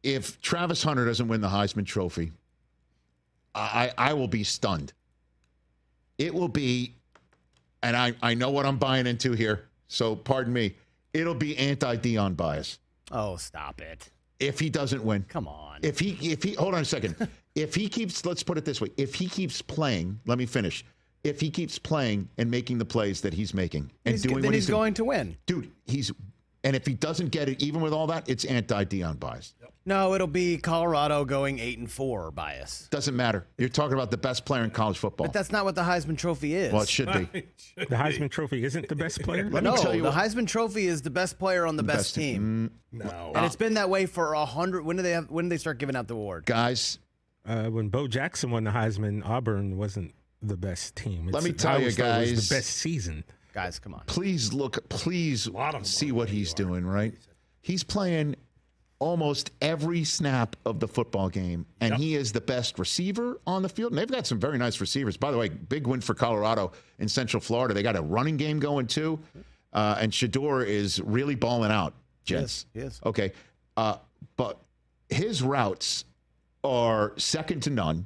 if Travis Hunter doesn't win the Heisman Trophy, I will be stunned. It will be, and I know what I'm buying into here, so pardon me, it'll be anti-Deion bias. Oh, stop it. If he doesn't win. Come on. If he hold on a second. If he keeps, let's put it this way, if he keeps playing, let me finish. If he keeps playing and making the plays that he's making and doing what he's going to win. Dude, and if he doesn't get it, even with all that, it's anti-Deion bias. No, it'll be Colorado going 8-4 bias. Doesn't matter. You're talking about the best player in college football. But that's not what the Heisman Trophy is. Well, it should be. The Heisman Trophy isn't the best player? Let me tell you the Heisman Trophy is the best player on the best team. No. And it's been that way for 100. When did they start giving out the award? Guys. When Bo Jackson won the Heisman, Auburn wasn't the best team. Let me tell you, guys. It was the best season. Guys, come on. Please see what he's doing, right? He's playing almost every snap of the football game, and he is the best receiver on the field. And they've got some very nice receivers. By the way, big win for Colorado in Central Florida. They got a running game going, too. And Shador is really balling out, gents. Yes. Okay. But his routes are second to none.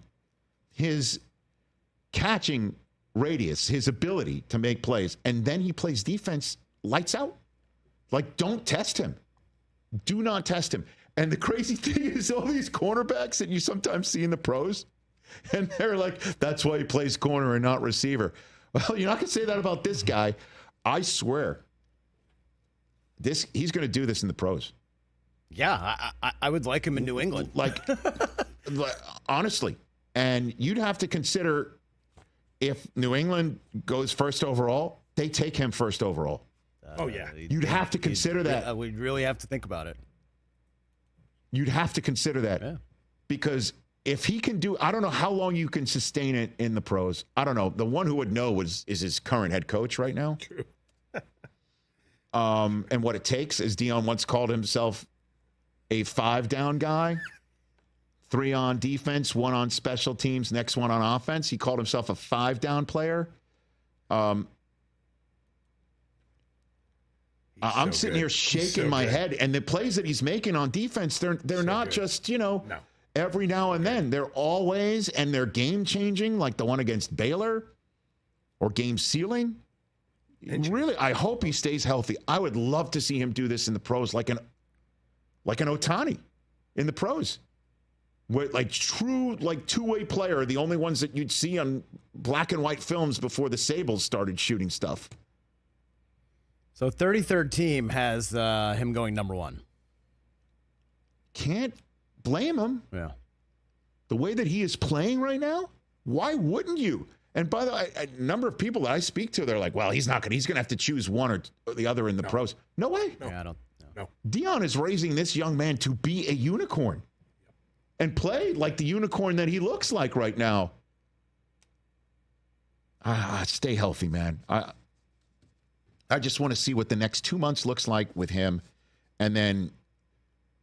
His catching radius, his ability to make plays, and then he plays defense lights out. Like, don't test him. Do not test him. And the crazy thing is all these cornerbacks that you sometimes see in the pros, and they're like, that's why he plays corner and not receiver. Well, you're not going to say that about this guy. I swear. He's going to do this in the pros. Yeah, I would like him in New England. Like honestly. And you'd have to consider if New England goes first overall, they take him first overall. Oh, yeah. You'd have to consider that. We'd really have to think about it. You'd have to consider that. Yeah. Because if he can do, I don't know how long you can sustain it in the pros. I don't know. The one who would know is his current head coach right now. True. And what it takes, as Deion once called himself, a 5-down guy. 3 on defense, 1 on special teams, next one on offense. He called himself a 5-down player. I'm sitting here shaking my head, and the plays that he's making on defense, they're not just, every now and then. They're always, and they're game-changing, like the one against Baylor, or game-sealing. Really, I hope he stays healthy. I would love to see him do this in the pros, like an Ohtani in the pros. Where, like, true, like, two-way player, the only ones that you'd see on black and white films before the Sables started shooting stuff. So 33rd team has him going number 1. Can't blame him. Yeah. The way that he is playing right now, why wouldn't you? And by the way, a number of people that I speak to, they're like, well, he's going to have to choose one or the other in the pros. No way. No. Yeah, I don't know. Deion is raising this young man to be a unicorn and play like the unicorn that he looks like right now. Stay healthy, man. I just want to see what the next 2 months looks like with him. And then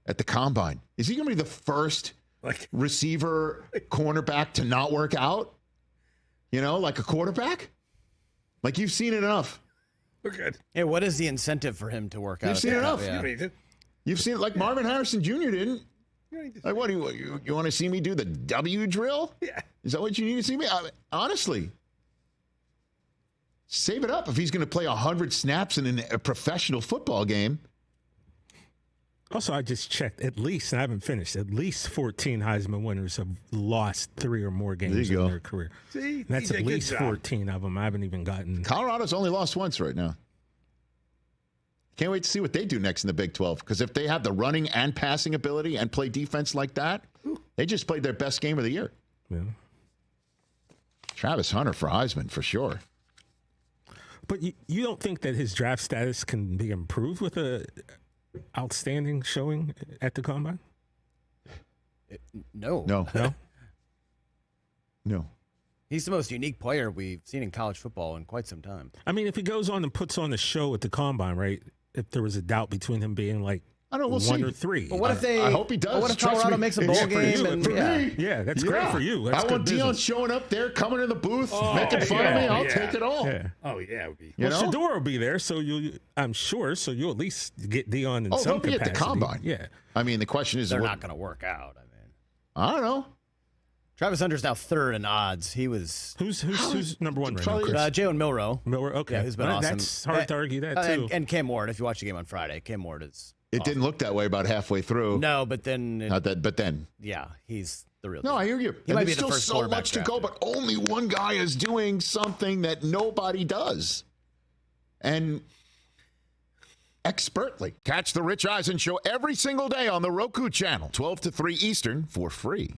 at the combine, is he going to be the first receiver cornerback to not work out? Like a quarterback? Like, you've seen it enough. We're good. Hey, what is the incentive for him to work out? You've seen it enough. Yeah. You've seen it like Marvin Harrison Jr. didn't. Like, what do you want to see me do the W drill? Yeah. Is that what you need to see me? Honestly, save it up if he's going to play 100 snaps in a professional football game. Also, I just checked. At least, and I haven't finished, at least 14 Heisman winners have lost 3 or more games in their career. See, and that's at least 14 of them. I haven't even gotten. Colorado's only lost once right now. Can't wait to see what they do next in the Big 12. Because if they have the running and passing ability and play defense like that, they just played their best game of the year. Yeah. Travis Hunter for Heisman, for sure. But you don't think that his draft status can be improved with a outstanding showing at the combine? No. He's the most unique player we've seen in college football in quite some time. I mean, if he goes on and puts on a show at the combine, right? If there was a doubt between him being like I don't know. We'll one see. or three. But what if they? I hope he does. But what if Trust Colorado me. makes a It's bowl for game? you. And, For yeah. me. Yeah, that's great for you. That's I want good Deion business. showing up there, coming in the booth, making fun of me. I'll take it all. Yeah. Oh, yeah. It would be. You Well, know? Shador will be there, so I'm sure. So you'll at least get Deion in some they'll be capacity. at the combine. Yeah. I mean, the question is, They're not going to work out. I mean, I don't know. Travis Hunter's now third in odds. He was Who's number one right now? Probably- Chris? Jalen Milroe. Miller. Okay, Yeah, who's been Well, awesome. That's hard to argue that too. And Cam Ward. If you watch the game on Friday, Cam Ward is. It didn't look that way about halfway through. No, but then. But then. Yeah, he's the real. No, deal. I hear you. He And might there's be the still first so quarterback much to go, drafted. but only one guy is doing something that nobody does. And expertly. Catch the Rich Eisen Show every single day on the Roku Channel, 12 to 3 Eastern, for free.